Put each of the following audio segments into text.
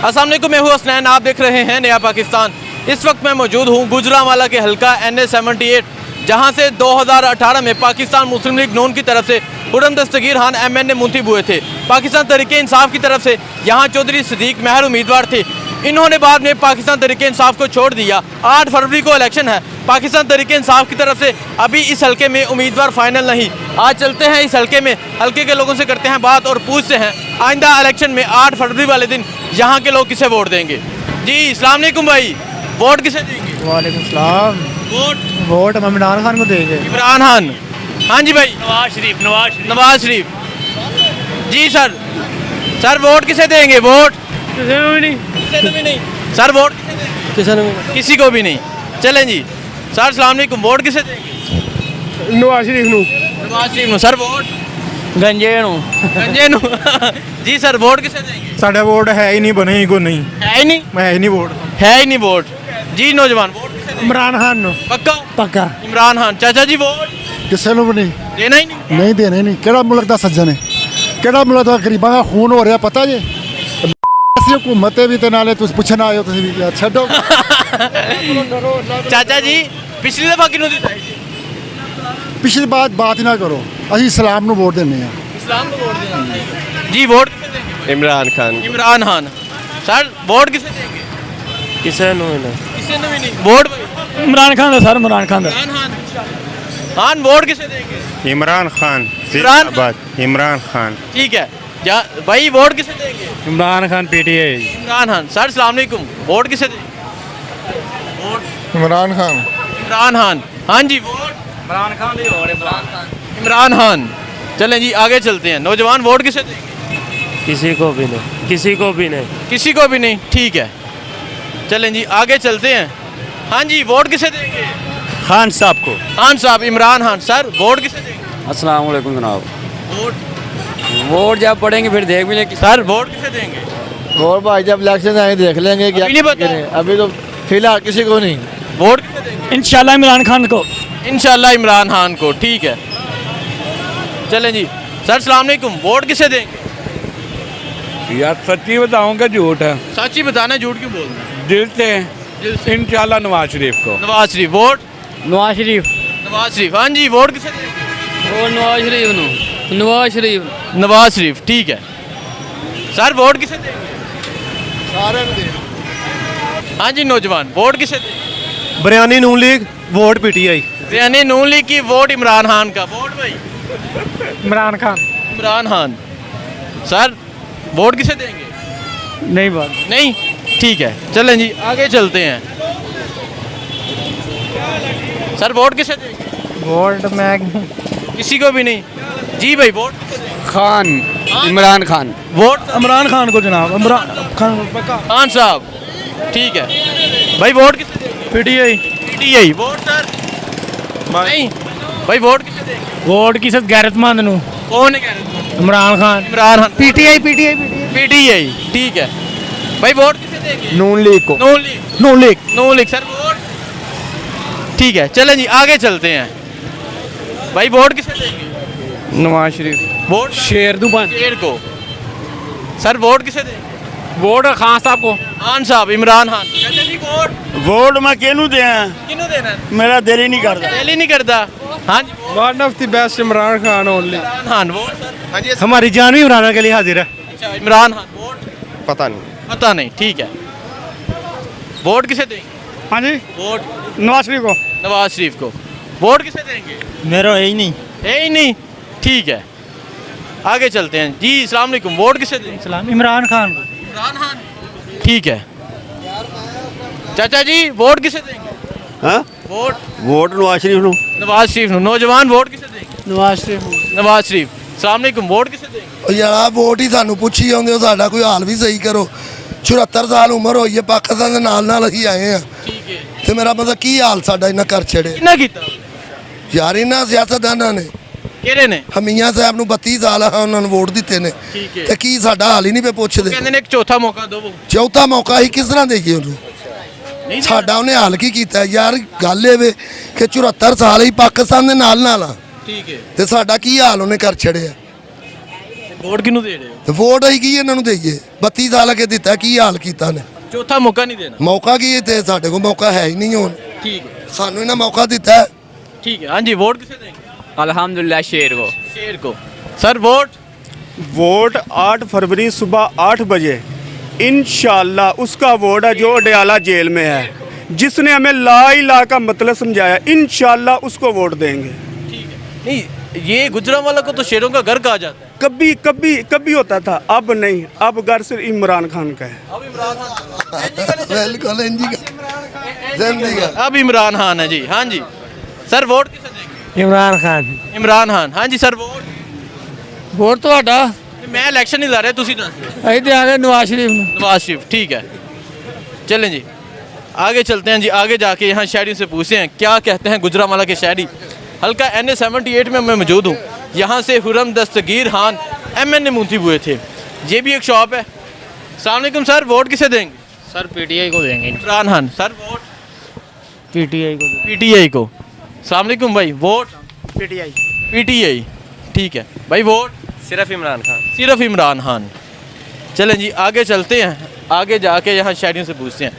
अस्सलाम वालेकुम, मैं हूं हसनैन, आप देख रहे हैं नया पाकिस्तान। इस वक्त मैं मौजूद हूं गुजरांवाला के हल्का NA-78, जहां से 2018 में पाकिस्तान मुस्लिम लीग नून की तरफ से खुर्रम दस्तगीर खान MNA मुंतखब हुए थे। पाकिस्तान तहरीक इंसाफ की तरफ से यहाँ चौधरी सिद्दीक महर उम्मीदवार थे। इन्होंने बाद में पाकिस्तान तहरीक इंसाफ को छोड़ दिया। 8 फरवरी को इलेक्शन है। पाकिस्तान तहरीक इंसाफ की तरफ से अभी इस हल्के में उम्मीदवार फाइनल नहीं। आज चलते हैं इस हल्के में, हल्के के लोगों से करते हैं बात और पूछते हैं आइंदा इलेक्शन में 8 फरवरी वाले दिन यहाँ के लोग किसे वोट देंगे। जी अस्सलाम वालेकुम भाई, वोट किसे देंगे? वालेकुम सलाम। वोट हम इमरान खान को देंगे। इमरान खान। हाँ जी भाई। नवाज शरीफ। जी सर वोट किसे देंगे? वोट किसी भी नहीं सर, वोट किसे देंगे? किसी को भी नहीं। चलें जी सर, अस्सलाम वालेकुम, वोट किसे देंगे? नवाज शरीफ नु। सर वोट गंजे नु। जी सर, वोट किसे देंगे? साढ़ा वोट है ही नहीं, बने ही को नहीं है ही नहीं। मैं ही नहीं वोट है ही नहीं वोट। जी नौजवान, वोट किसे देंगे? इमरान खान पक्का इमरान खान। चाचा जी वोट ਕਿਸੇ ਨੂੰ ਵੀ ਨਹੀਂ देना ही नहीं। ਦੇਣੇ ਨਹੀਂ। ਕਿਹੜਾ ਮੁਲਕ ਦਾ ਸੱਜਣ ਹੈ, ਕਿਹੜਾ ਮੁਲਕ ਦਾ ਗਰੀਬਾਂ ਦਾ ਖੂਨ ਹੋ ਰਿਹਾ ਪਤਾ ਜੇ। ਅਸੀਂ ਹਕੂਮਤ ਤੇ ਵੀ ਤੇ ਨਾਲੇ ਤੁਸੀਂ ਪੁੱਛਣ ਆਏ ਹੋ, ਤੁਸੀਂ ਵੀ ਛੱਡੋ। चाचा जी पिछली दफा किन्नू दी? ਪਿਛਲੀ ਬਾਤ ਹੀ ਨਾ ਕਰੋ। ਅਸੀਂ ਇਸਲਾਮ ਨੂੰ ਵੋਟ ਦਿੰਦੇ ਆ। इस्लाम को वोट देना। जी वोट किसे देंगे? इमरान खान। इमरान खान। सर वोट किसे देंगे? किसे नु किसी ने भी नहीं। वोट इमरान खान का सर, इमरान खान खान वोट किसे देंगे? इमरान खान। इमरान खान। ठीक है भाई, वोट किसे देंगे? इमरान खान PTI। इमरान खान। सर अस्सलाम वालेकुम, वोट किसे देंगे? वोट ਇਮਰਾਨ ਖਾਨ। इमरान खान। हाँ जी वोट इमरान खान इमरान खान। चलें जी आगे चलते हैं। नौजवान वोट किसे देंगे? किसी को भी नहीं, किसी को भी नहीं। किसी को भी नहीं। ठीक है, चलें जी आगे चलते हैं। हाँ जी वोट किसे देंगे? खान साहब को। खान साहब, इमरान खान। सर वोट किसे देंगे? अस्सलाम वालेकुम जनाब। वोट जब पढ़ेंगे फिर देख भी लेंगे। सर वोट किसे देंगे? और भाई जब इलेक्शन आए देख लेंगे क्या। अभी नहीं पता। अभी तो फिलहाल किसी को नहीं। वोट किसे देंगे? इंशाल्लाह इमरान खान को। इंशाल्लाह इमरान खान को। ठीक है, चलें जी सर अस्सलाम वालेकुम, वोट किसे देंगे? यार सच्ची बताऊंगा झूठ है, सच ही बताना, झूठ क्यों बोलना है? दिल से इंशाल्लाह नवाज शरीफ को। नवाज शरीफ। वोट नवाज शरीफ। नवाज शरीफ। हाँ जी वोट किसे देंगे? और नवाज शरीफ। नवाज शरीफ। ठीक है सर, वोट किसे देंगे? हाँ जी नौजवान, वोट किसे देंगे? बरयानी नून लीग, वोट PTI। यानी नून लीग की वोट इमरान खान का। वोट भाई इमरान खान। इमरान खान। सर वोट किसे देंगे? नहीं बात नहीं। ठीक है, चलें जी आगे चलते हैं। सर वोट किसे देंगे? वोट मैं किसी को भी नहीं। जी भाई वोट खान। इमरान खान। वोट इमरान खान को जनाब। इमरान खान पक्का। खान साहब। ठीक है भाई, वोट किसे देंगे? PTI। PTI। वोट सर नहीं भाई, वोट किसे देंगे? वोट की सर गैरतमंद नु। कौन है कह रहे? इमरान खान। इमरान खान। PTI। PTI। ठीक है भाई, वोट किसे देंगे? नून लीग को। नून लीग। सर वोट ठीक है, चलें जी आगे चलते हैं। भाई वोट किसे देंगे? नवाज शरीफ। वोट शेर शेर को। सर वोट किसे देंगे? वोट खान साहब को। खान साहब, इमरान खान। चाचा जी वोट मैं केनू दें, किन्नू देना है? मेरा दिल ही नहीं करता। दिल ही नहीं करता। हाँ जी one of the best Imran Khan only. Imran Khan. Vote sir हमारी जान भी इमरान के लिए हाजिर है। अच्छा इमरान खान। वोट पता नहीं। पता नहीं। ठीक है, वोट किसे देंगे? हाँ जी वोट नवाज शरीफ को। नवाज शरीफ को। वोट किसे देंगे? मेरा यही नहीं। है ही नहीं। ठीक है, आगे चलते हैं। जी अस्सलाम वालेकुम, वोट किसे देंगे? सलाम इमरान खान को। इमरान खान। ठीक है चाचा जी, वोट किसे देंगे? हाँ वोट नवाज शरीफ नु। नवाज शरीफ। नौजवान वोट किसे देंगे? नवाज शरीफ। नवाज शरीफ। अस्सलाम वालेकुम, वोट किसे देंगे? यार वोट ही सानू पुछी जाओगे, साडा कोई हाल भी सही करो। 74 साल उम्र होई है, पाकिस्तान के नाल असीं आए हैं ठीक है, ते मेरा मतलब की हाल साडा इन्ना कर छड़े किन्ना कीता? यार इन्ना सियासतदानां ने। ਕਿਹੜੇ ਨੇ? ਹਮੀਆਂ ਸਾਹਿਬ ਨੂੰ 32 ਸਾਲ ਆ ਉਹਨਾਂ ਨੂੰ ਵੋਟ ਦਿੱਤੇ ਨੇ ਠੀਕ ਹੈ, ਤੇ ਕੀ ਸਾਡਾ ਹਾਲ ਹੀ ਨਹੀਂ ਪਏ ਪੁੱਛਦੇ। ਕਹਿੰਦੇ ਨੇ ਇੱਕ ਚੌਥਾ ਮੌਕਾ ਦਿਓ। ਚੌਥਾ ਮੌਕਾ ਹੀ ਕਿਸ ਤਰ੍ਹਾਂ ਦੇਈਏ ਉਹਨੂੰ? ਨਹੀਂ ਸਾਡਾ ਉਹਨੇ ਹਾਲ ਕੀ ਕੀਤਾ ਯਾਰ? ਗੱਲ ਇਹ ਵੇ ਕਿ 74 ਸਾਲ ਹੀ ਪਾਕਿਸਤਾਨ ਦੇ ਨਾਲ ਆ ਠੀਕ ਹੈ, ਤੇ ਸਾਡਾ ਕੀ ਹਾਲ ਉਹਨੇ ਕਰ ਛੜਿਆ। ਵੋਟ ਕਿਹਨੂੰ ਦੇ ਰਹੇ ਹੋ ਤੇ ਵੋਟ ਅਸੀਂ ਕੀ ਇਹਨਾਂ ਨੂੰ ਦੇਈਏ 32 ਸਾਲ ਅੱਗੇ ਦਿੱਤਾ ਕੀ ਹਾਲ ਕੀਤਾ ਨੇ ਚੌਥਾ ਮੌਕਾ ਨਹੀਂ ਦੇਣਾ ਮੌਕਾ ਕੀ ਤੇ ਸਾਡੇ ਕੋਲ ਮੌਕਾ ਹੈ ਹੀ ਨਹੀਂ ਹੁਣ ਠੀਕ ਹੈ ਸਾਨੂੰ ਇਹਨਾਂ ਮੌਕਾ ਦਿੱਤਾ ਹੈ। ठीक है हाँ जी वोट किसे देंगे अल्हम्दुलिल्लाह शेर को शेर को सर वोट वोट 8 फरवरी सुबह 8 बजे इंशाल्लाह उसका वोट है जो अडयाला जेल में है, जिसने हमें ला इलाहा का मतलब समझाया, इंशाल्लाह उसको वोट देंगे। ठीक है नहीं ये गुजरांवाला को तो शेरों का घर कहा जाता है कभी कभी कभी होता था, अब नहीं, अब घर सिर्फ इमरान खान का है। अब इमरान खान ਬਿਲਕੁਲ ਇੰਜੀ ਜ਼ਿੰਦਗੀ अब इमरान खान है जी हाँ जी सर वोट किसे देंगे इमरान खान इमरान खान हाँ जी सर वोट वोट ਤੁਹਾਡਾ मैं इलेक्शन नहीं ला रहा ਤੁਸੀਂ ਦੱਸ ਦਿਓ ਅਸੀਂ ਦੇਾਂਗੇ नवाज शरीफ ਨੂੰ नवाज शरीफ ठीक है चलें जी आगे चलते हैं जी आगे जाके यहाँ शहरियों से पूछते हैं क्या कहते हैं गुजरांवाला के शहरी हल्का NA-78 में मैं मौजूद हूँ यहाँ से हुरम दस्तगीर खान MNA मुंतखब हुए थे ये भी एक शॉप है अस्सलाम वालेकुम सर वोट किसे देंगे सर पीटीआई को देंगे Imran Khan sir vote PTI को PTI को अस्सलाम वालेकुम भाई वोट PTI ठीक है भाई वोट सिर्फ इमरान खान सिर्फ इमरान खान चलें जी आगे चलते हैं आगे जाके यहाँ शहरियों से पूछते हैं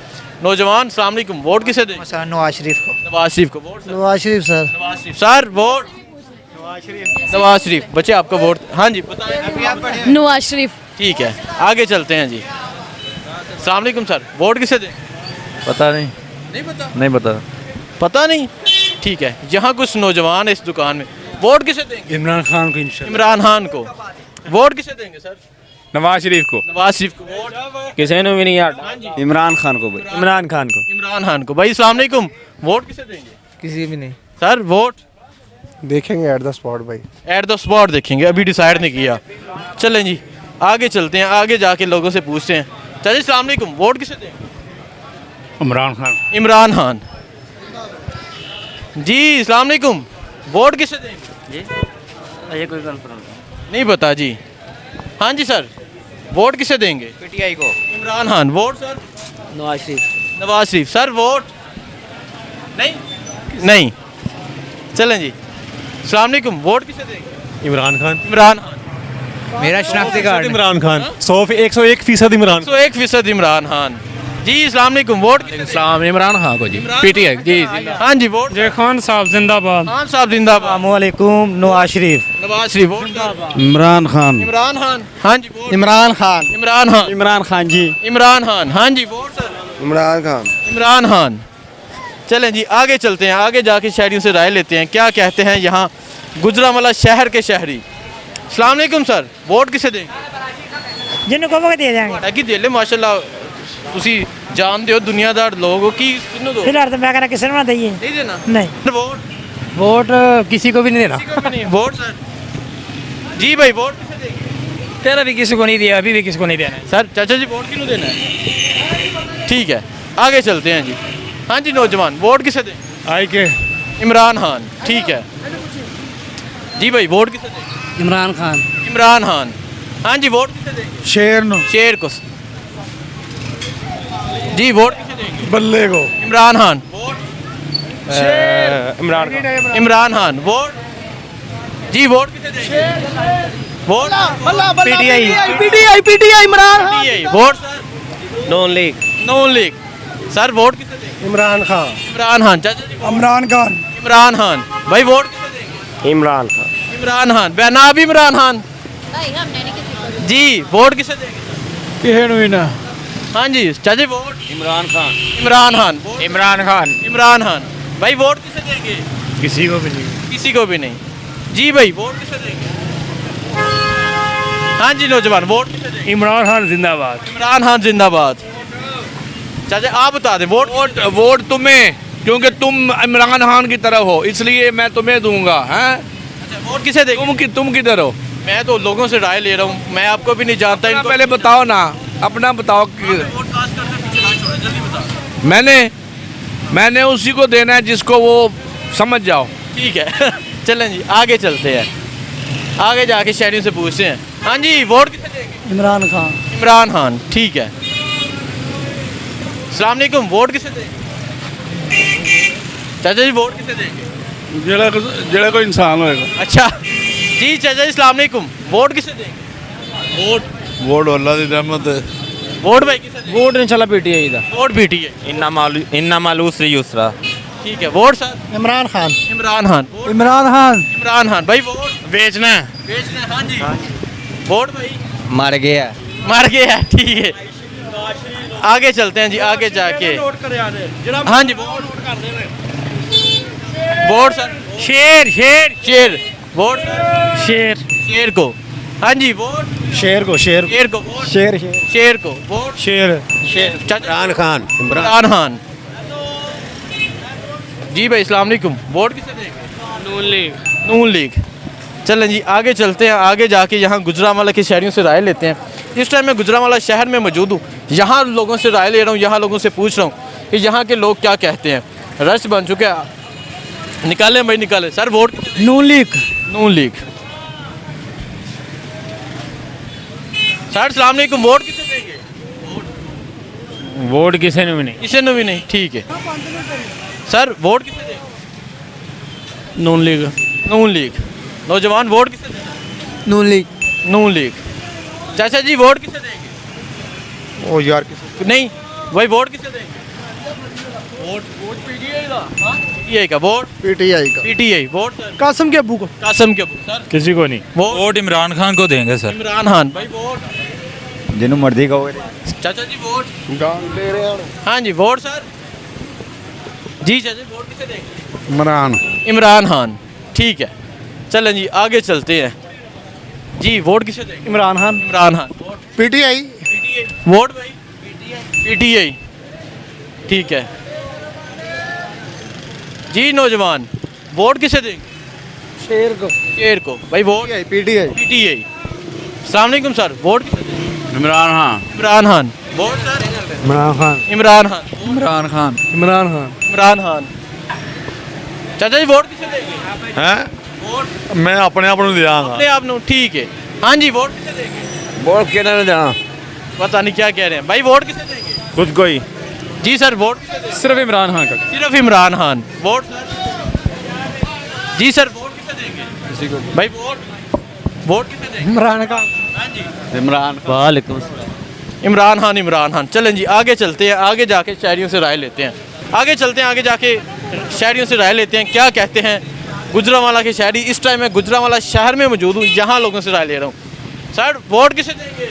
नौजवान अस्सलाम वालेकुम वोट किसे दें सर नवाज शरीफ को नवाज शरीफ को vote Nawaz Sharif sir Nawaz Sharif sir vote Nawaz शरीफ बच्चे आपका वोट हाँ जी बताएं नवाज शरीफ ठीक है आगे चलते हैं जी अस्सलाम वालेकुम सर वोट किसे दें पता नहीं नहीं पता नहीं पता पता नहीं ठीक है यहाँ कुछ नौजवान है इस दुकान में वोट किसे देंगे इमरान खान को इंशाल्लाह इमरान खान को वोट किसे देंगे सर नवाज शरीफ को नवाज शरीफ को वोट किसी ने भी नहीं यार हाँ जी इमरान खान को भाई, इमरान खान को इमरान खान को भाई अस्सलाम वालेकुम वोट किसे देंगे किसी भी नहीं सर वोट देखेंगे एट द स्पॉट भाई एट द स्पॉट देखेंगे अभी डिसाइड नहीं किया चलें जी आगे चलते हैं आगे जाके लोगों से पूछते हैं चलिए अस्सलाम वालेकुम वोट किसे देंगे इमरान खान इमरान खान जी अस्सलाम वालेकुम वोट किसे देंगे ये कोई कंफर्म नहीं पता जी हाँ जी सर वोट किसे देंगे पीटीआई को Imran Khan vote sir Nawaz Sharif Nawaz Sharif sir vote नहीं चलें जी अस्सलाम वालेकुम वोट किसे देंगे इमरान खान इमरान खान मेरा शनाख्ती कार्ड इमरान खान 101% इमरान 101% इमरान खान जी अस्सलाम वालेकुम वोट किसे देंगे? इस्लाम इमरान खान को जी पीटीआई जी हाँ जी वोट जय खान साहब जिंदाबाद खान साहब जिंदाबाद वालेकुम नवाज शरीफ नवाज शरीफ वोट सर। इमरान खान इमरान खान हाँ जी वोट इमरान खान इमरान खान इमरान खान जी, इमरान खान हाँ जी वोट सर इमरान खान इमरान खान चलें जी आगे चलते हैं आगे जाके शहरियों से राय लेते हैं क्या कहते हैं यहाँ गुजरांवाला शहर के शहरी अस्सलाम वालेकुम सर वोट किसे देंगे जिन्हें कहोगे दे देंगे है कि दिल माशाल्लाह ਤੁਸੀਂ ਜਾਣਦੇ ਹੋ ਦੁਨੀਆਦਾਰ ਲੋਕ ਹੋ ਕੀ ਕਿਹਨੂੰ ਦੋ फिलहाल तो मैं कहना किसी ने ना दइए नहीं देना नहीं वोट वोट किसी को भी नहीं देना किसी को भी नहीं वोट सर जी भाई वोट किसे देंगे तेरा भी किसी को नहीं दिया अभी भी किसी को नहीं देना सर चाचा जी वोट किसको देना है ठीक है आगे चलते हैं जी हाँ जी नौजवान वोट किसे दें आई के इमरान खान ठीक है जी भाई वोट किसे दें इमरान खान इमरान खान हाँ जी वोट किसे देंगे शेर नु शेर को जी वोट किसे देंगे बल्ले को इमरान खान वोट इमरान खान इमरान खान वोट जी वोट किसे देंगे vote PTI Imran PTI vote sir non league non league sir vote किसे देंगे इमरान खान इमरान खान चाचा जी इमरान खान इमरान खान भाई वोट किसे देंगे इमरान खान इमरान खान बेना भी इमरान खान जी वोट किसे देंगे किसी ने भी ना हाँ जी चाचा वोट इमरान खान इमरान खान वोट इमरान खान इमरान खान भाई वोट किसे देंगे किसी को भी नहीं किसी को भी नहीं जी भाई वोट किसे देंगे हाँ जी नौजवान वोट किसे देंगे इमरान खान जिंदाबाद इमरान खान जिंदाबाद चाचा आप बता दें वोट वोट तुम्हें क्योंकि तुम इमरान खान की तरह हो इसलिए मैं तुम्हें दूंगा हैं अच्छा, वोट किसे देंगे तुम किधर हो मैं तो लोगों से राय ले रहा हूँ मैं आपको भी नहीं जानता इनको पहले बताओ ना अपना बताओ कि वोट कास्ट करके पीछे ना छोड़ो जल्दी बताओ मैंने उसी को देना है जिसको वो समझ जाओ ठीक है चलें जी आगे चलते हैं आगे जाके शहरियों से पूछते हैं हाँ जी वोट किसे देंगे इमरान खान इमरान खान ठीक है अस्सलाम वालेकुम वोट किसे देंगे चाचा जी वोट किसे देंगे जेड़ा कोई इंसान होएगा अच्छा जी चाचा जी अस्सलाम वालेकुम वोट किसे देंगे वोट अल्लाह की रहमत है। वोट भाई किसे देंगे? वोट इंशाल्लाह पीटीआई दा वोट पीटीआई। इन्ना मालूस यूसरा ठीक है, vote sir? Imran Khan. Imran Khan. Vote? Imran Khan. Imran Khan भाई। वोट? बेचना बेचना है, हाँ जी। वोट भाई? मर गया मार गया है, ठीक है। आगे चलते हैं जी, आगे जाके। हाँ जी, वोट? Vote sir? शेर शेर शेर। Vote sir? शेर शेर को। हाँ जी, वोट? शेर को शेर शेर को। वोट? शेर शेर शेर को। वोट? शेर शेर। इमरान खान इमरान खान। जी भाई अस्सलाम वालेकुम। वोट किसे देंगे? Noon League Noon league. चलें जी, आगे चलते हैं। आगे जाके यहाँ गुजरांवाला के शहरियों से राय लेते हैं। इस टाइम मैं गुजरांवाला शहर में मौजूद हूँ। यहाँ लोगों से राय ले रहा हूँ, यहाँ लोगों से पूछ रहा हूँ कि यहाँ के लोग क्या कहते हैं। रश बन चुके हैं। निकालें भाई, निकालें। Sir vote? Noon League. Noon League. Sir अस्सलाम वालेकुम। वोट किसे देंगे? वोट किसे ने भी नहीं किसी ने भी नहीं, ठीक है। सर वोट किसे देंगे? Noon League Noon league. नौजवान वोट किसे देंगे? नून लीग। नून लीग। चाचा जी वोट किसे देंगे? ओ यार नहीं भाई, वोट किसे देंगे? वोट पीटीआई का। हाँ, पीटीआई का। वोट? पीटीआई का। पीटीआई। Vote sir? कासम के अब्बू को। कासम के अब्बू। सर किसी को नहीं। वोट? इमरान खान को देंगे सर इमरान खान भाई। वोट? जिन्हों मर्जी कहोगे चाचा जी वोट? हाँ जी, वोट सर? जी चाचा जी, वोट किसे देंगे? इमरान। इमरान खान, ठीक है। चलें जी, आगे चलते हैं जी। वोट किसे देंगे? Imran Khan. Imran Khan. Vote? PTI. PTI. Vote भाई? पीटीआई, ठीक है जी। नौजवान वोट किसे देंगे? शेर को। शेर को भाई। वोट? पीटीआई। पीटीआई। अस्सलाम वालेकुम सर। वोट किसे देंगे? इमरान खान इमरान खान। Vote sir? इमरान खान। इमरान खान। इमरान खान इमरान खान। इमरान खान। चाचा जी वोट किसे देंगे? हैं वोट मैं अपने आप ਨੂੰ ਦਿਆਂਗਾ अपने आप नु, ठीक है। हाँ जी, वोट किसे देंगे? वोट किधर ने देना पता नहीं क्या कह रहे हैं भाई। वोट किसे देंगे? खुद को ही जी सर, वोट किसे देंगे? सिर्फ इमरान खान का सिर्फ इमरान खान। Vote sir? जी सर, वोट किसे देंगे? किसी को भाई। वोट किसे देंगे? इमरान खान। हाँ जी, इमरान वालेकुम इमरान खान। इमरान खान। चलें जी, आगे चलते हैं। आगे जाके शहरियों से राय लेते हैं। आगे चलते हैं, आगे जाके शहरियों से राय लेते हैं क्या कहते हैं गुजरांवाला के शहरी। इस टाइम मैं गुजरांवाला शहर में मौजूद हूँ, यहाँ लोगों से राय ले रहा हूँ। सर वोट किसे देंगे?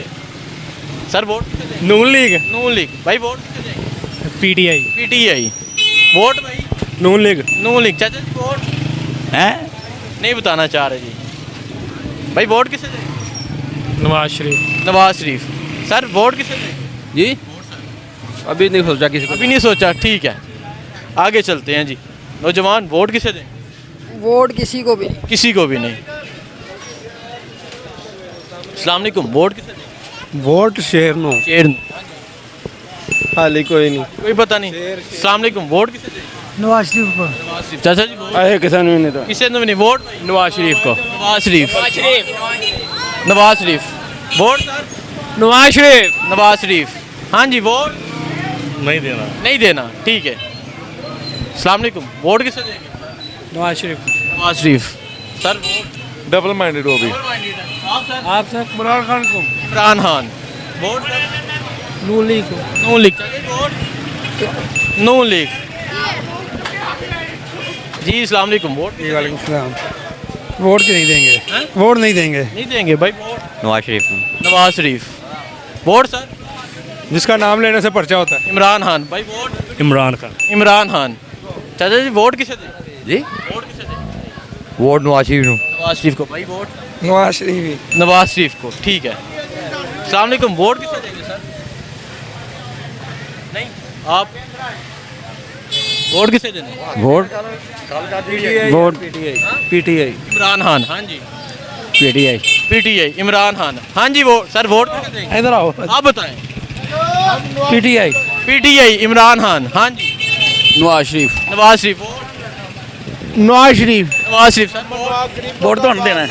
सर वोट किसे देंगे? नून लीग नून लीग भाई। वोट किसे देंगे? PTI PTI. वोट भाई? नून लीग नून लीग। चाचा जी वोट? हैं नहीं बताना चाह रहे जी भाई। वोट किसे देंगे? नवाज शरीफ नवाज शरीफ। सर वोट किसे देंगे? जी अभी नहीं सोचा किसी को अभी नहीं सोचा, ठीक है। आगे चलते हैं जी। नौजवान वोट किसे देंगे? वोट किसी को भी नहीं। किसी को भी नहीं। अस्सलाम वालेकुम। वोट किसे देंगे? वोट शेर नो शेर। हाली कोई नहीं कोई पता नहीं। अस्सलाम वालेकुम। वोट किसे देंगे? नवाज शरीफ को। नवाज शरीफ। चाचा जी वोट? आए किसी ने नहीं था किसे ने भी नहीं। वोट? नवाज शरीफ को नवाज शरीफ। नवाज शरीफ। Vote sir? नवाज शरीफ नवाज शरीफ। हाँ जी, वोट? नहीं देना नहीं देना, ठीक है। अस्सलाम वालेकुम। वोट किसे देंगे? Nawaz Sharif Nawaz Sharif. Sir vote? Double minded हो भी आप सर इमरान खान को Imran Khan. Vote sir? Noon League को। Noon League. Vote? Noon League. जी अस्सलाम वालेकुम। वोट? वालेकुम सलाम। वोट नहीं देंगे। हैं? वोट नहीं देंगे। नहीं देंगे भाई। Vote? Nawaz Sharif Nawaz Sharif. Vote sir? जिसका नाम लेने से पर्चा होता है इमरान खान भाई। वोट? इमरान खान इमरान खान। चाचा जी वोट किसे देंगे? जी वोट किसे देंगे? वोट नवाज शरीफ नवाज शरीफ को भाई। वोट? नवाज शरीफ। नवाज शरीफ को, ठीक है। अस्सलाम वालेकुम। वोट किसे देंगे सर? नहीं आप? वोट किसे देंगे? Vote vote PTI Imran Khan. हाँ जी, पीटीआई पीटीआई। इमरान खान। हाँ जी, वो सर वोट किसे देंगे? इधर आओ आप बताएं। PTI PTI. इमरान खान। हाँ जी, Nawaz Sharif Nawaz Sharif. Vote? Nawaz Sharif. Nawaz Sharif. Sir vote तो नहीं देना है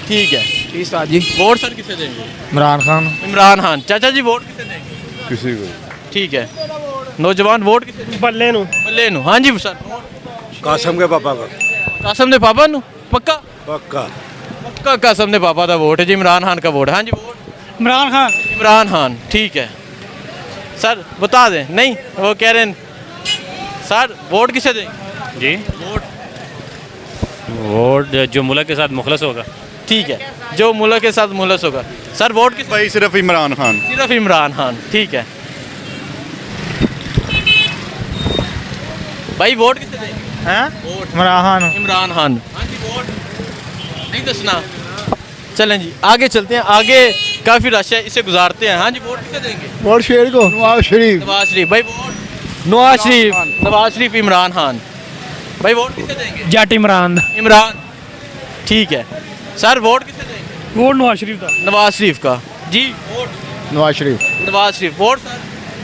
ठीक है। जी वोट सर किसे देंगे? इमरान खान। इमरान खान। चाचा जी वोट किसे देंगे? किसी को ठीक है। नौजवान वोट किसे देंगे? बल्ले नु बल्ले नु। हाँ जी सर। कासम के पापा का कासम दे पापा नु? पक्का? पक्का आपका कसम ने पापा का वोट है जी, इमरान खान का वोट है। हाँ जी वोट इमरान खान। इमरान खान, ठीक है सर बता दें। नहीं वो कह रहे हैं सर वोट किसे देंगे जी वोट? वोट जो मुल्क के साथ मुखलस होगा। ठीक है, जो मुल्क के साथ मुलस होगा। सर वोट किस? भाई सिर्फ इमरान खान। सिर्फ इमरान खान, ठीक है भाई वोट किसे देंगे? हैं? वोट इमरान खान। इमरान खान। हाँ जी वोट नहीं दसना। चलें जी आगे चलते हैं, आगे काफ़ी रश है, इसे गुजारते हैं। हाँ जी वोट किसे देंगे? वोट शेर को नवाज शरीफ। नवाज शरीफ भाई वोट? नवाज शरीफ। नवाज शरीफ इमरान खान भाई वोट किसे देंगे? जट इमरान। इमरान, ठीक है सर वोट किसे देंगे? वोट नवाज शरीफ का। नवाज शरीफ का जी। Vote Nawaz Sharif. Nawaz Sharif. Vote sir?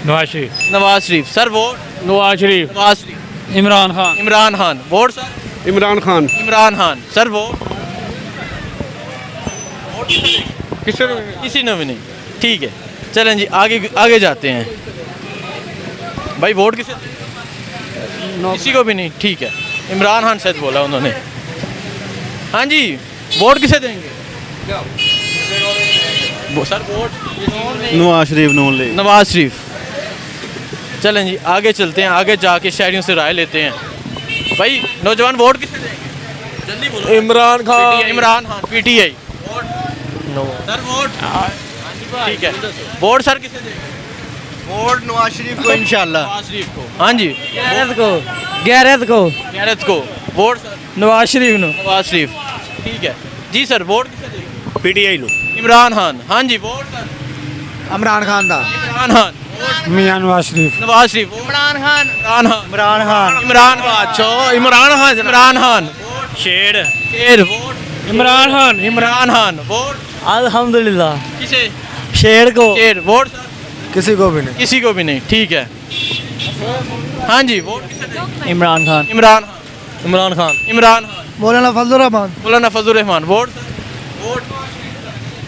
Nawaz Sharif. Nawaz Sharif. Sir vote? Nawaz Sharif. Nawaz Sharif. Imran Khan. Imran Khan. Vote sir? Imran Khan. Imran Khan. Sir vote? Vote किसे देंगे? किसी ने भी नहीं, ठीक है चलें जी आगे आगे जाते हैं। भाई वोट किसे देंगे? किसी को भी नहीं, ठीक है इमरान खान शायद बोला उन्होंने। हाँ जी वोट किसे देंगे? Sir vote? Nawaz Sharif Noon League. Nawaz Sharif. चलें जी आगे चलते हैं, आगे जाके शहरियों से राय लेते हैं। भाई नौजवान वोट किसे देंगे? जल्दी बोलो। Imran Khan. Imran Khan PTI. Vote? Sir vote? ठीक है वोट सर किसे देंगे? वोट नवाज शरीफ को इंशाल्लाह। नवाज शरीफ को। हाँ जी गैरत को। गैरत को। गैरत को। Vote sir? नवाज शरीफ नो। नवाज शरीफ, ठीक है जी सर वोट किसे देंगे? पीटीआई लो। इमरान खान। हाँ जी वोट सर? इमरान खान दा। इमरान खान। वोट? मियां नवाज शरीफ। नवाज शरीफ। इमरान खान। इमरान खान। इमरान खान। इमरान खान। अच्छा इमरान खान। इमरान खान। शेर। शेर। वोट? इमरान खान। इमरान खान। वोट अल्हम्दुलिल्लाह। किसे? शेर को। शेर। Vote sir? किसी को भी नहीं। किसी को भी नहीं, ठीक है हाँ जी वोट किसे देंगे? इमरान खान। इमरान खान। इमरान खान। इमरान खान। मौलाना फजल रहमान। मौलाना Fazal Rahman. Vote sir? Vote,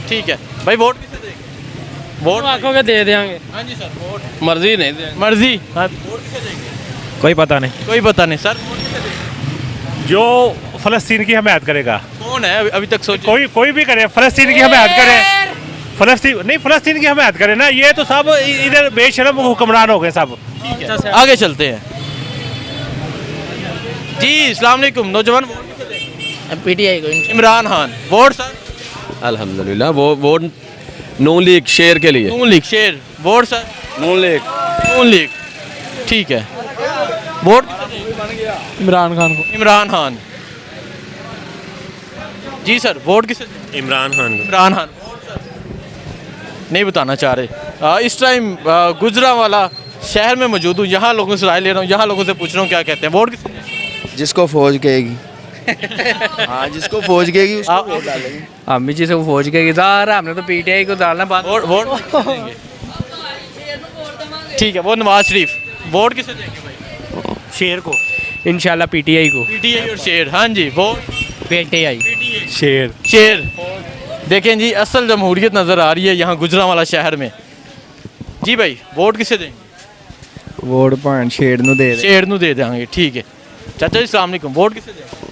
ठीक है भाई वोट किसे देंगे? वोट आंखों के दे देंगे। हाँ जी सर वोट? मर्जी नहीं देंगे। मर्जी। हाँ वोट किसे देंगे? कोई पता नहीं। कोई पता नहीं। सर वोट किसे देंगे? जो फलस्तीन की हमायत करेगा। कौन है अभी तक सोच? कोई भी करे, फलस्तीन की हमायत करे। फलस्तीन की हमायत करे ना, ये तो सब इधर बेशरम हुक्मरान हो गए सब। ठीक है आगे चलते हैं जी। अस्सलाम वालेकुम नौजवान वोट किसे देंगे? पीटीआई को। इमरान खान। Vote sir? अल्हम्दुलिल्लाह वो वोट नून लीग शेर के लिए। नून लीग शेर। Vote sir? Noon League. Noon League, ठीक है वोट किसे देंगे? इमरान खान को। इमरान खान जी सर। वोट किसे देंगे? इमरान खान। इमरान खान। नहीं बताना चाह रहे। इस टाइम गुजरांवाला शहर में मौजूद हूँ, यहाँ लोगों से राय ले रहा हूँ, यहाँ लोगों से पूछ रहा हूँ क्या कहते हैं। वोट किसे देंगे? जिसको फौज कहेगी हाँ जिसको फौज कहेगी उसको आप- वोट डालेंगे। हम भी जिसे फौज के इधर हमने तो पीटीआई को डालना बात। वोट वोट किसे देंगे? ठीक है वो नवाज शरीफ। वोट किसे देंगे भाई? शेर को। इंशाल्लाह पीटीआई को। पीटीआई और शेर। हाँ जी वोट? पीटीआई। शेर। शेर। देखें जी असल जमहूरियत नज़र आ रही है यहाँ गुजरांवाला शहर में। जी भाई वोट किसे देंगे? वोट भाण शेर नु दे शेर नू दे देंगे, ठीक है चाचा जी अस्सलाम वालेकुम। वोट किसे देंगे?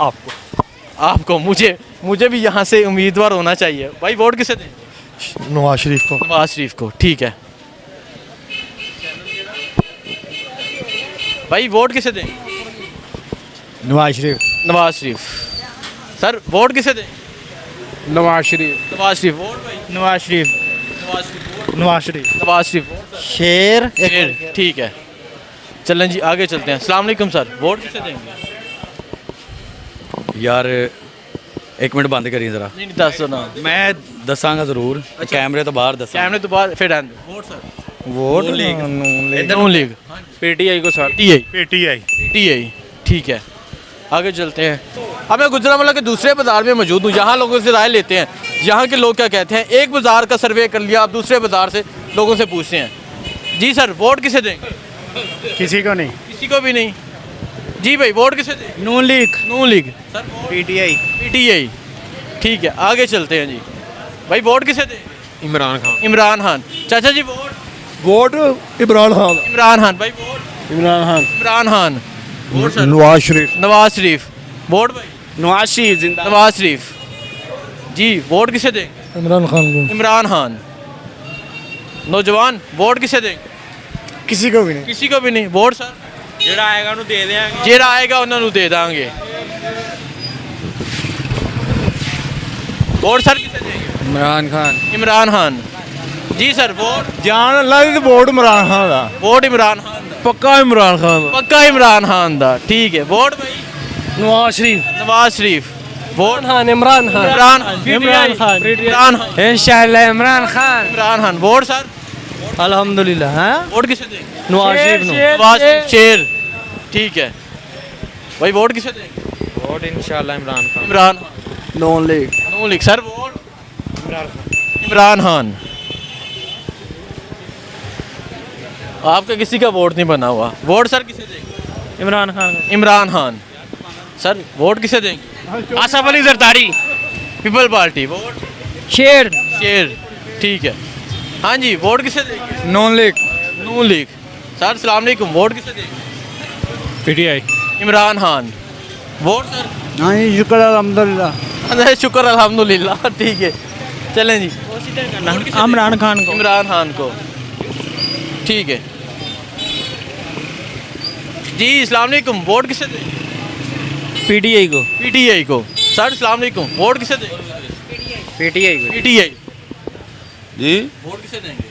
आपको। आपको। मुझे भी यहाँ से उम्मीदवार होना चाहिए। भाई वोट किसे देंगे? नवाज शरीफ को। नवाज शरीफ को, ठीक है भाई वोट किसे देंगे? नवाज शरीफ। नवाज शरीफ। सर वोट किसे देंगे? नवाज शरीफ। नवाज शरीफ। वोट भाई? नवाज शरीफ। नवाज शरीफ। नवाज शरीफ। नवाज शरीफ। Vote sir? शेर। शेर, ठीक है चलें जी आगे चलते हैं। अस्सलाम वालेकुम सर। वोट किसे देंगे? यार एक मिनट बंद करिए जरा। नहीं दसो ना। मैं दसांगा जरूर कैमरे तो बाहर दसा। कैमरे तो बाद फिर आंदे। Vote sir? Vote Noon league. PTI को सर। पीटीआई। पीटीआई। पीटीआई, ठीक है आगे चलते हैं। अब मैं गुजरांवाला के दूसरे बाज़ार में मौजूद हूँ, यहाँ लोगों से राय लेते हैं यहाँ के लोग क्या कहते हैं। एक बाज़ार का सर्वे कर लिया, अब दूसरे बाज़ार से लोगों से पूछते हैं। जी सर वोट किसे देंगे? किसी को नहीं। किसी को भी नहीं। जी भाई वोट किसे देंगे? Noon League. Noon League. Sir PTI. PTI, ठीक है आगे चलते हैं जी। भाई वोट किसे देंगे? इमरान खान। इमरान खान। चाचा जी वोट? वोट इमरान खान। इमरान खान। भाई vote? Imran Khan. Imran Khan. Vote sir? Nawaz Sharif. Nawaz Sharif. Vote भाई? नवाज शरीफ जिंदा। नवाज शरीफ। जी वोट किसे देंगे? इमरान खान को। इमरान खान। नौजवान वोट किसे देंगे? किसी को भी नहीं। किसी को भी नहीं। वोट सर ਜਿਹੜਾ ਆਏਗਾ ਉਹਨੂੰ ਦੇ ਦੇਵਾਂਗੇ। ਜਿਹੜਾ ਆਏਗਾ ਉਹਨਾਂ ਨੂੰ ਦੇ ਦਾਂਗੇ। वोट सर किसे देंगे? इमरान खान। इमरान खान। Ji sir vote? ਜਾਨ ਅੱਲਾ ਦੀ ਵੋਟ ਇਮਰਾਨ ਖਾਨ ਦਾ। वोट इमरान खान दा। ਪੱਕਾ ਇਮਰਾਨ ਖਾਨ ਦਾ। पक्का इमरान खान दा। ठीक है। वोट भाई? ਨਵਾਜ਼ ਸ਼ਰੀਫ। नवाज शरीफ। वोट? इमरान खान। इमरान इमरान खान। इमरान खान। इंशाल्लाह इमरान खान। इमरान खान। Vote sir? अल्हम्दुलिल्लाह। हाँ वोट किसे देंगे? नवाज शरीफ नु। नवाज शरीफ। शेर। ठीक है भाई। वोट किसे देंगे? वोट इंशाल्लाह Imran Khan. Imran Khan. Noon League. Noon League. Sir vote? Imran Khan. आपका किसी का वोट नहीं बना हुआ। वोट सर किसे देंगे? इमरान खान। इमरान खान। सर वोट किसे देंगे? Asif Ali Zardari. People Party. Vote? शेर। शेर। ठीक है। हाँ जी वोट किसे देंगे? Noon League. Noon League. Sir सलाम अलैकुम। वोट किसे देंगे? PTI. Imran Khan. Vote sir? हाँ जी शुक्र अल्हम्दुलिल्लाह। अरे शुक्र अल्हम्दुलिल्लाह। ठीक है चलें जी। इमरान खान को। इमरान खान को। ठीक है जी। अस्सलाम वालेकुम। वोट किसे देंगे? पीटीआई को। पीटीआई को। सर अस्सलाम वालेकुम। वोट किसे देंगे? पीटीआई को। पीटीआई। जी वोट किसे देंगे?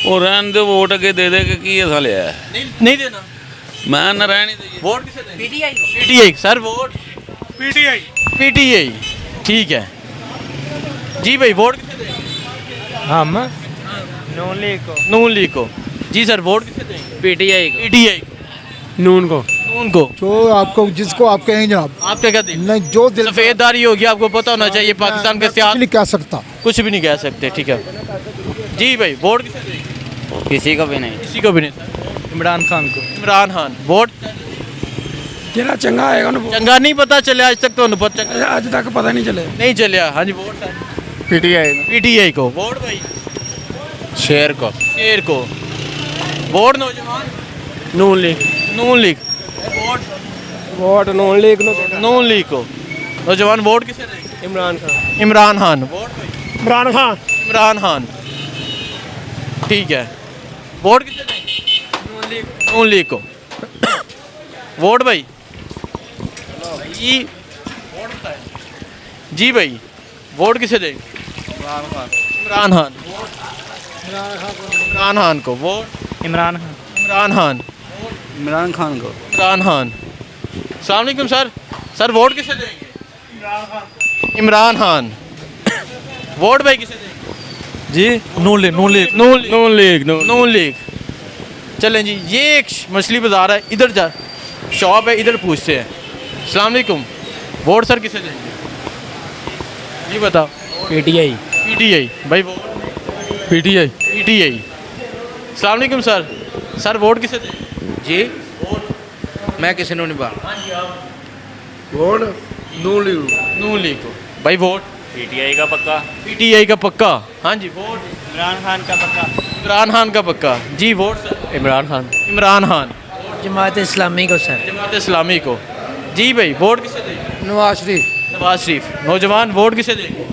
ਉਹ ਰਹਿਣ ਦੇ ਵੋਟ ਅੱਗੇ ਦੇ ਦੇ ਕੇ ਕੀ ਇਹ ਸਾਲਿਆ नहीं देना। ਮੈਂ ਨਾ ਰਹਿਣ ਹੀ ਦਈਏ वोट किसे देंगे? पीटीआई को। PTI. Sir vote? PTI. PTI. ठीक है जी भाई। वोट किसे देंगे? हम नॉन लीग को। नून लीग को। जी सर वोट किसे देंगे? पीटीआई को। पीटीआई। नून को। नून को। जो आपको जिसको आप कहें जनाब। आप क्या कहते हैं? नहीं जो दिल सफेददारी होगी आपको पता होना चाहिए पाकिस्तान के इतिहास। नहीं कह सकता। कुछ भी नहीं कह सकते। ठीक है जी भाई। वोट किसे देंगे? किसी को भी नहीं। किसी को भी नहीं। इमरान खान को। इमरान खान। वोट? ਜਿਹੜਾ ਚੰਗਾ ਆਏਗਾ ਉਹਨੂੰ चंगा नहीं पता चले आज तक तो पता ਅੱਜ ਤੱਕ ਪਤਾ ਨਹੀਂ ਚੱਲੇ। नहीं चलिया। हाँ जी वोट सर? पीटीआई। पीटीआई को। वोट भाई? शेर को। शेर को। वोट नौजवान? नून League. Noon League. Vote? Vote Noon league नु। नून लीग को। नौजवान वोट किसे देंगे? इमरान खान। इमरान खान। वोट भाई? इमरान खान। इमरान खान। ठीक है। वोट किसे देंगे? नून लीग को। वोट भाई? जी वोट बताएं। जी भाई वोट किसे देंगे? इमरान खान। इमरान खान को। वोट? इमरान खान। इमरान खान। इमरान खान को। इमरान खान। अस्सलाम वालेकुम सर। सर वोट किसे देंगे? इमरान खान। वोट भाई किसे देंगे? जी नून League. Noon League. Noon League. Noon League. Noon league. चलें जी। ये एक मछली बाज़ार है। इधर जा शॉप है। इधर पूछते हैं। अस्सलाम वालेकुम। वोट सर किसे देंगे? जी बताओ। पीटीआई। पीटीआई। भाई वोट? पीटीआई। पीटीआई। अस्सलाम वालेकुम सर। सर वोट किसे देंगे? जी मैं किसी को नहीं बात। ਵੋਟ ਨੂਨ ਲੀਗ ਨੂੰ। नून लीग को। भाई वोट? पीटीआई का पक्का। पीटीआई का पक्का। हाँ जी वोट? इमरान खान का पक्का। इमरान खान का पक्का। जी वोट सर? इमरान खान। इमरान खान। जमात इस्लामी को सर। जमात इस्लामी को। जी भाई वोट किसे देंगे? नवाज शरीफ। नवाज शरीफ। नौजवान वोट किसे देंगे?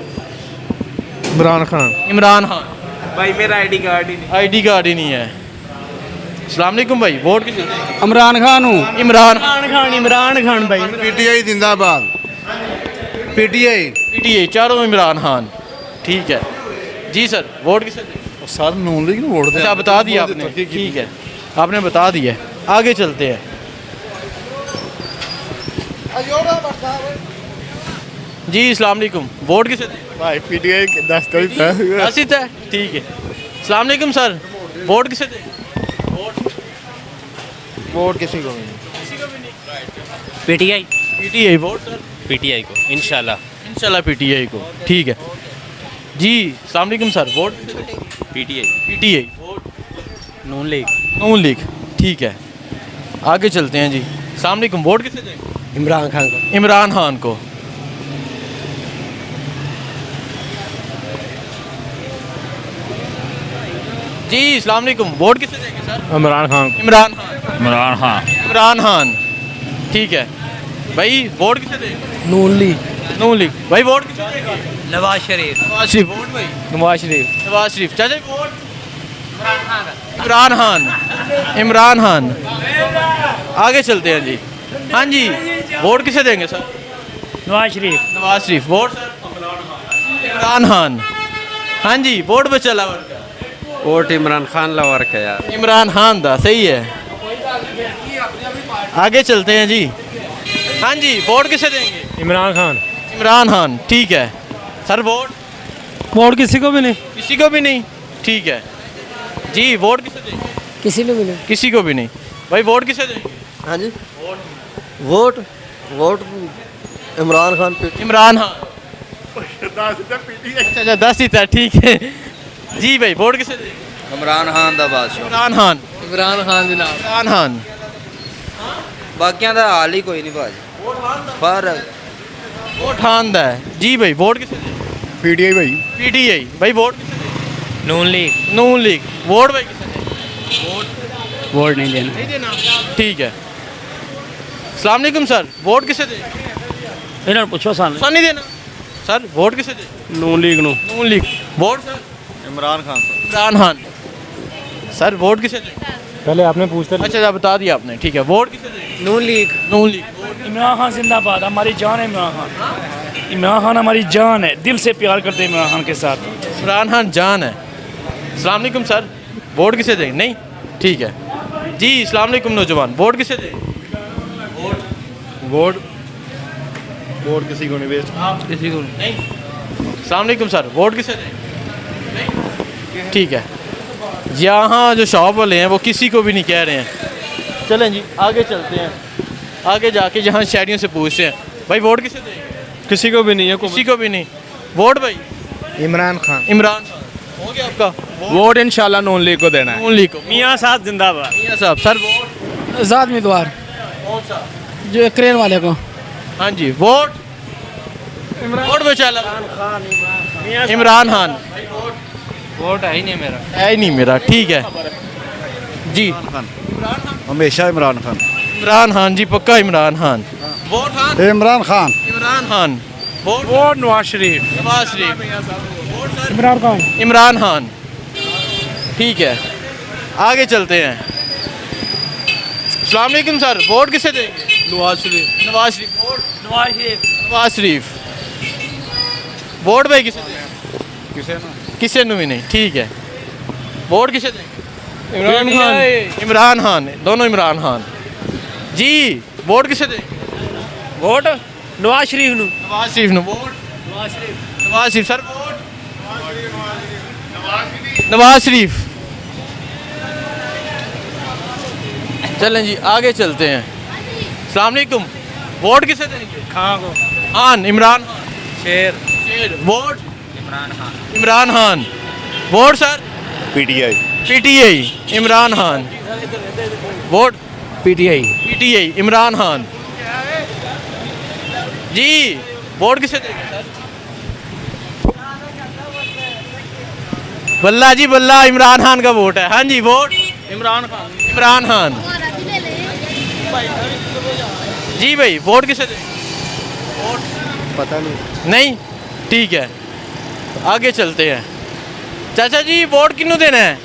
इमरान खान। इमरान खान। भाई मेरा आईडी कार्ड ही नहीं। आईडी कार्ड ही नहीं है। अस्सलाम वालेकुम भाई। वोट किसे देंगे? इमरान खान हूँ। इमरान इमरान खान भाई। ਪੀਟੀਆਈ ਜਿੰਦਾਬਾਦ। ਪੀਟੀਆਈ। पीटीआई। चारों इमरान खान। ठीक है जी सर। वोट किसे देंगे? सर नून लीग वोट अच्छा बता दिया आपने। ठीक है आपने बता दिया। आगे चलते हैं जी। अस्सलाम वालेकुम। वोट किसे देंगे? भाई पीटीआई 10 का आसित है। ठीक है। अस्सलाम वालेकुम सर। वोट किसे देंगे? वोट किसी को नहीं। PTI. PTI. Vote sir? PTI को इंशाल्लाह। इंशाल्लाह पीटीआई को। ठीक है जी। अस्सलाम वालेकुम sir. Vote? PTI. PTI. Vote? Noon League. Noon League. ठीक है आगे चलते हैं जी। अस्सलाम वालेकुम। वोट किसे देंगे? इमरान खान को। इमरान खान को। जी अस्सलाम वालेकुम। वोट किसे देंगे सर? इमरान खान। इमरान खान। इमरान खान। इमरान खान। ठीक है भाई वोट किसे देंगे? नून लीग। नून लीग भाई वोट किसे देंगे? नवाज शरीफ। नवाज शरीफ वोट भाई नवाज शरीफ। नवाज शरीफ। चाचा जी वोट? इमरान खान। इमरान खान। आगे चलते हैं जी। हाँ जी वोट किसे देंगे sir? Nawaz Sharif. Nawaz Sharif. Vote sir? Imran Khan. हाँ जी वोट बचा लावर का? वोट इमरान खान लावर का यार। इमरान खान दा सही है। आगे चलते हैं जी। हाँ जी वोट किसे देंगे? इमरान खान। इमरान खान ठीक है सर। वोट? वोट किसी को भी नहीं। किसी को भी नहीं ठीक है जी। वोट किसे देंगे? किसी ने भी नहीं। किसी को भी नहीं भाई। वोट किसे देंगे? हाँ जी वोट वोट इमरान खान पे। इमरान खान। अच्छा 10 ही था ठीक है जी भाई। वोट किसे देंगे? इमरान खान दा बादशाह। इमरान खान। इमरान खान जनाब। इमरान खान। बाकियां दा हाल ही कोई नहीं भाजी पर वोट खान दा है जी भाई। वोट किसे देंगे? पीटीआई भाई। पीटीआई भाई। वोट किसे देंगे? Noon League. Noon League. Vote भाई किसे देंगे? वोट नहीं देना। नहीं देना ठीक है। अस्सलाम वालेकुम सर। वोट किसे देंगे? इन्होंने पूछो सन। सर नहीं देना सर। वोट किसे देंगे? नून लीग नो। Noon League. Vote sir? Imran Khan sir. Imran Khan. Sir vote किसे देंगे? पहले आपने पूछते अच्छा बता दिया आपने ठीक है। वोट किसे देंगे? नून लीग। नून लीग। इमरान खान जिंदाबाद। हमारी जान है इमरान खान। इमरान खान हमारी जान है। दिल से प्यार करते हैं इमरान खान के साथ। इमरान खान जान है। अस्सलाम वालेकुम सर। वोट किसे देंगे? नहीं ठीक है जी। अस्सलाम वालेकुम नौजवान। वोट किसे देंगे? वोट वोट किसी को नहीं वेस्ट। आप किसी को नहीं। अस्सलाम वालेकुम सर। वोट किसे देंगे? नहीं ठीक है। यहाँ जो शॉप वाले हैं वो किसी को भी नहीं कह रहे हैं। चलें जी आगे चलते हैं। आगे जाके जहाँ शहरियों से पूछते हैं भाई वोट किसे देंगे? किसी को भी नहीं है। किसी को भी नहीं। वोट भाई? इमरान खान। इमरान खान। हो गया आपका? वोट इंशाल्लाह नून लीग को देना है। नून लीग को। मियाँ साहब जिंदाबाद। मियां साहब। Sir vote? आजाद उम्मीदवार कौन सा? जो क्रेन वाले को। हाँ जी वोट? वोट बचा ला। इमरान खान। वोट है ही नहीं मेरा। है ही नहीं मेरा ठीक है जी। हमेशा इमरान खान। इमरान खान जी पक्का Imran Khan. Vote Khan? Imran Khan. Imran Khan. Vote? Vote Nawaz Sharif. Nawaz Sharif. Vote sir? Imran Khan. Imran Khan ठीक है। आगे चलते हैं। अस्सलाम वालेकुम सर। वोट किसे देंगे? नवाज शरीफ। नवाज शरीफ। वोट? नवाज शरीफ। नवाज शरीफ। वोट भाई किसे देंगे? किसे भी नहीं ठीक है। वोट किसे देंगे? इमरान खान। इमरान खान। दोनों इमरान खान जी। वोट किसे देंगे? वोट नवाज शरीफ नु। नवाज शरीफ ने। Vote? Nawaz Sharif. Sir vote? Nawaz Sharif. चलें जी आगे चलते हैं। अस्सलाम वालेकुम। वोट किसे देंगे? खान को। खान। इमरान खान। शेर। शेर। Vote? Imran Khan. Imran Khan. Vote sir? PTI. PTI. Imran Khan. Vote? PTI. PTI. Imran Khan ji. Vote किसे देंगे सर? बल्ला जी बल्ला। इमरान खान का वोट है। हाँ जी वोट? इमरान खान। इमरान खान जी भाई। वोट किसे देंगे? पता नहीं। नहीं ठीक है। आगे चलते हैं। चाचा जी वोट किन्नू देना है?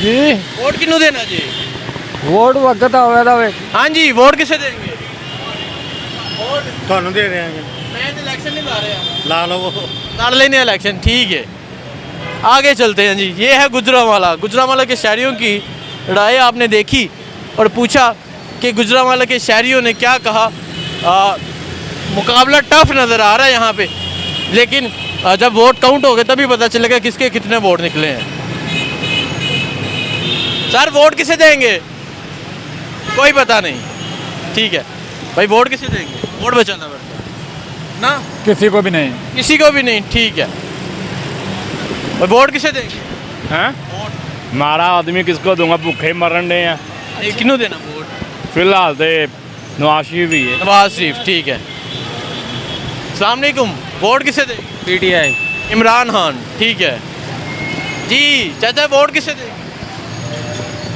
जी वोट किन्नू देना जी? वोट वक्त आवे दा वे। हाँ जी वोट किसे देंगे? ਤੁਹਾਨੂੰ ਦੇ ਰਹੇ ਹਾਂ मैं तो इलेक्शन नहीं ला रहा। ला लो लड़ लेने इलेक्शन ठीक है। आगे चलते हैं जी। ये है गुजरांवाला। गुजरांवाला के शहरियों की लड़ाई आपने देखी और पूछा कि गुजरांवाला के शहरियों ने क्या कहा। मुकाबला टफ नज़र आ रहा है यहाँ पे, लेकिन जब वोट काउंट हो गए तभी पता चलेगा किसके कितने वोट निकले हैं। सर वोट किसे देंगे? कोई पता नहीं ठीक है भाई। वोट किसे देंगे? वोट बचाना पड़ता ना। किसी को भी नहीं। किसी को भी नहीं ठीक है। और वोट किसे देंगे? हैं मारा आदमी किसको दूंगा? भूखे मरन डे हैं। ये किन्नू देना वोट? फिलहाल तो नवाज शरीफ ही है। नवाज शरीफ ठीक है। अस्सलाम वालेकुम। वोट किसे देंगे? पीटीआई। इमरान खान ठीक है जी। चाचा वोट किसे देंगे?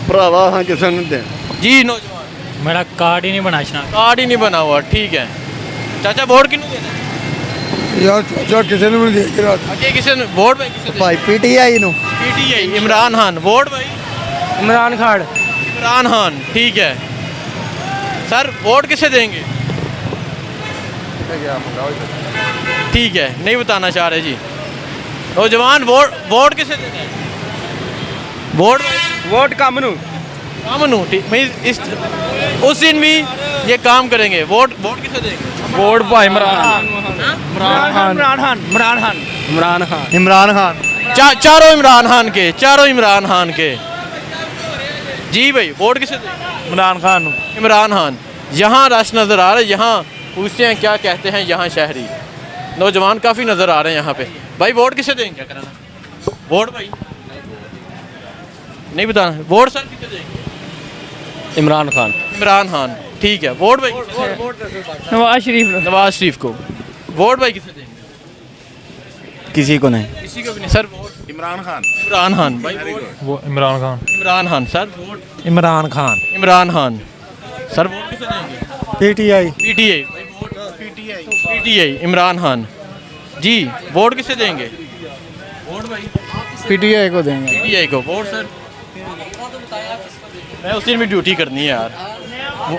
भरावा हाँ किसे नहीं दे। जी नौजवान। मेरा कार्ड ही नहीं बना। कार्ड ही नहीं बना हुआ ठीक है। चाचा वोट किन्नू देना है? यार चाचा किसी ने नहीं देख रहा ਅੱਗੇ ਕਿਸੇ ਨੂੰ ਵੋਟ ਭਾਈ ਕਿਸੇ ਭਾਈ ਪੀਟੀਆਈ ਨੂੰ पीटीआई इमरान खान वोट भाई इमरान खान इमरान खान ठीक है सर वोट किसे देंगे ठीक है नहीं बताना चाह रहे जी नौजवान वोट किसे देना है वोट वोट कामनू कामनू ठीक भाई इस उस दिन भी ये काम करेंगे वोट किसे देंगे वोट भाई इमरान खान ਇਮਰਾਨ ਖਾਨ चारों इमरान खान के जी भाई वोट किसे देंगे इमरान खान इमरान खान यहाँ रश नज़र आ रहा है यहाँ पूछते हैं क्या कहते हैं यहाँ शहरी नौजवान काफ़ी नज़र आ रहे हैं यहाँ पे भाई वोट किसे देंगे क्या कराना वोट भाई नहीं बताना वोट सर किसे देंगे इमरान खान ठीक है वोट भाई नवाज शरीफ को वोट भाई किसे देंगे ਕਿਸੇ ਕੋ ਨਹੀਂ किसी को भी नहीं सर वोट इमरान खान भाई vote Imran Khan sir vote Imran Khan Imran Khan sir vote किसे देंगे ਪੀਟੀਆਈ पीटीआई भाई vote PTI Imran Khan ji vote किसे देंगे वोट भाई ਪੀਟੀਆਈ ਕੋ ਦੇंगे पीटीआई को वोट सर मैं उस दिन भी ड्यूटी करनी है यार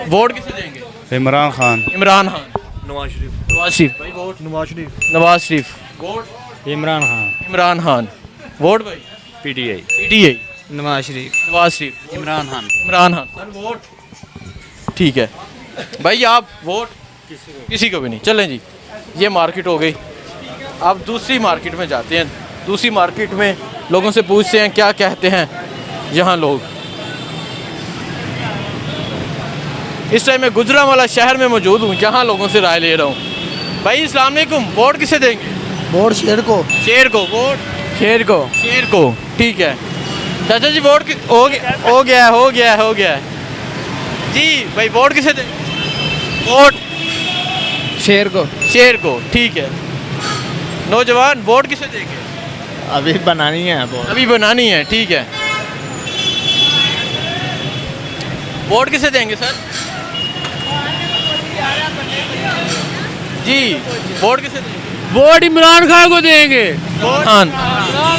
वोट किसे देंगे ਇਮਰਾਨ ਖਾਨ इमरान खान नवाज शरीफ भाई vote Nawaz Sharif vote Imran Khan Imran Khan vote भाई PTI Nawaz Sharif Nawaz Sharif Imran Khan sir vote ठीक है भाई आप वोट किसी को भी नहीं चलें जी ये मार्केट हो गई अब दूसरी मार्केट में जाते हैं दूसरी मार्केट में लोगों से पूछते हैं क्या कहते हैं यहाँ लोग इस टाइम मैं गुजरांवाला शहर में मौजूद हूँ जहाँ लोगों से राय ले रहा हूँ भाई अस्सलाम वालेकुम वोट किसे देंगे ਵੋਟ ਸ਼ੇਰ ਕੋ वोट शेर को शेर को ठीक है चाचा जी वोट हो गया जी भाई वोट किसे दें वोट शेर को ठीक है नौजवान वोट किसे देंगे अभी बनानी है अभी बनानी है ठीक है वोट किसे देंगे सर जी वोट किसे देंगे वोट इमरान खान को देंगे खान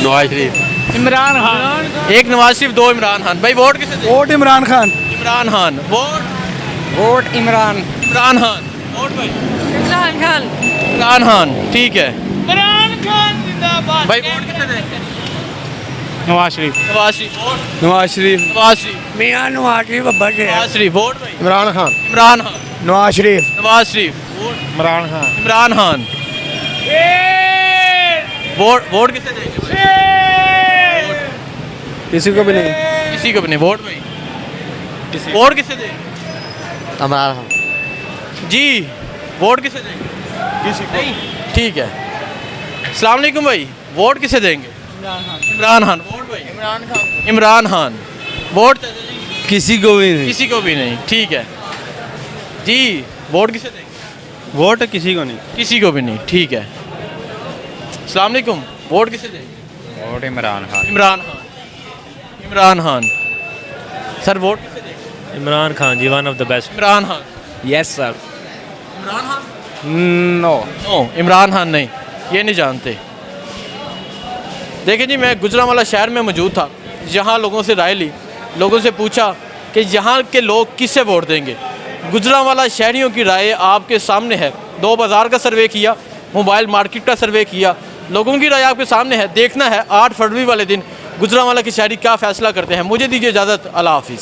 नवाज शरीफ इमरान खान एक नवाज शरीफ दो इमरान खान भाई वोट किसे देंगे vote Imran Khan Imran Khan vote Imran Imran Khan vote भाई इमरान खान ठीक है भाई वोट किसे देंगे नवाज शरीफ वोट नवाज शरीफ नवाज शरीफ मियां नवाज शरीफ अब्बा के नवाज शरीफ वोट भाई ਇਮਰਾਨ ਖਾਨ इमरान खान ਨਵਾਜ਼ ਸ਼ਰੀਫ नवाज शरीफ वोट इमरान खान इमरान खान वोट किसे देंगे किसी को भी नहीं किसी को भी नहीं वोट भाई वोट किसे देंगे इमरान खान जी वोट किसे देंगे किसी को नहीं ठीक है अस्सलाम वालेकुम भाई वोट किसे देंगे इमरान खान वोट भाई इमरान खान वोट किसी को भी नहीं किसी को भी नहीं ठीक है जी वोट किसे देंगे वोट किसी को नहीं किसी को भी नहीं ठीक है अस्सलाम वालेकुम वोट किसे देंगे vote Imran Khan Imran Khan sir vote किसे देंगे Imran Khan ji one of the best Imran Khan yes sir Imran Khan no no Imran Khan नहीं ये नहीं जानते देखिए जी मैं गुजरांवाला शहर में मौजूद था यहाँ लोगों से राय ली लोगों से पूछा कि यहाँ के लोग किसे वोट देंगे गुजरांवाला शहरियों की राय आपके सामने है 2 बाज़ार का सर्वे किया मोबाइल मार्केट का सर्वे किया लोगों की राय आपके सामने है देखना है 8 फरवरी वाले दिन गुजरांवाला के शहरी क्या फ़ैसला करते हैं मुझे दीजिए इजाज़त अल्लाह हाफिज़